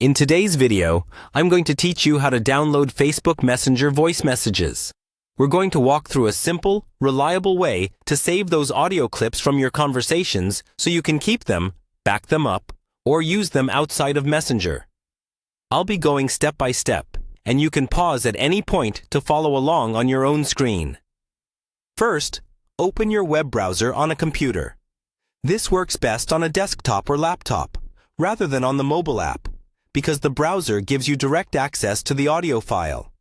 In today's video, I'm going to teach you how to download Facebook Messenger voice messages. We're going to walk through a simple, reliable way to save those audio clips from your conversations so you can keep them, back them up, or use them outside of Messenger. I'll be going step by step, and you can pause at any point to follow along on your own screen. First, open your web browser on a computer. This works best on a desktop or laptop, rather than on the mobile app, because the browser gives you direct access to the audio file.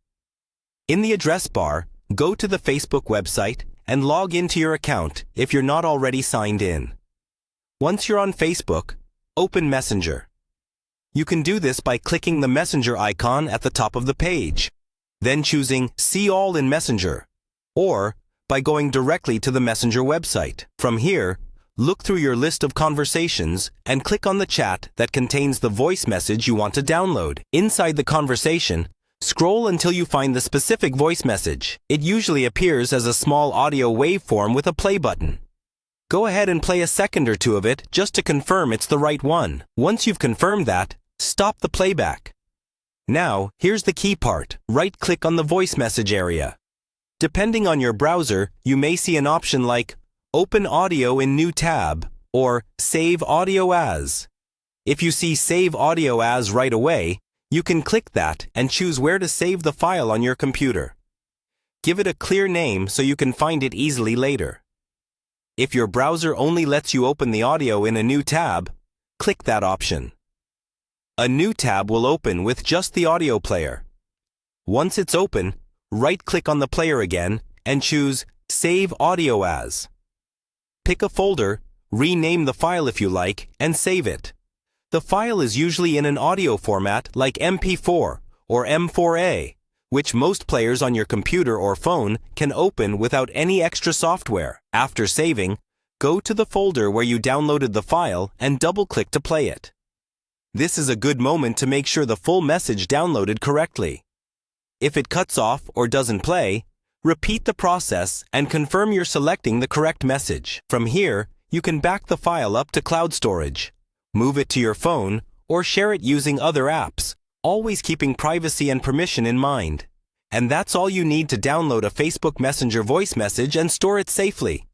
In the address bar, go to the Facebook website and log into your account if you're not already signed in. Once you're on Facebook, open Messenger. You can do this by clicking the Messenger icon at the top of the page, then choosing See All in Messenger, or by going directly to the Messenger website. From here, look through your list of conversations and click on the chat that contains the voice message you want to download. Inside the conversation, scroll until you find the specific voice message. It usually appears as a small audio waveform with a play button. Go ahead and play a second or two of it just to confirm it's the right one. Once you've confirmed that, stop the playback. Now, here's the key part. Right-click on the voice message area. Depending on your browser, you may see an option like Open Audio in New Tab, or Save Audio As. If you see Save Audio As right away, you can click that and choose where to save the file on your computer. Give it a clear name so you can find it easily later. If your browser only lets you open the audio in a new tab, click that option. A new tab will open with just the audio player. Once it's open, right-click on the player again and choose Save Audio As. Pick a folder, rename the file if you like, and save it. The file is usually in an audio format like MP4 or M4A, which most players on your computer or phone can open without any extra software. After saving, go to the folder where you downloaded the file and double-click to play it. This is a good moment to make sure the full message downloaded correctly. If it cuts off or doesn't play, repeat the process and confirm you're selecting the correct message. From here, you can back the file up to cloud storage, move it to your phone, or share it using other apps, always keeping privacy and permission in mind. And that's all you need to download a Facebook Messenger voice message and store it safely.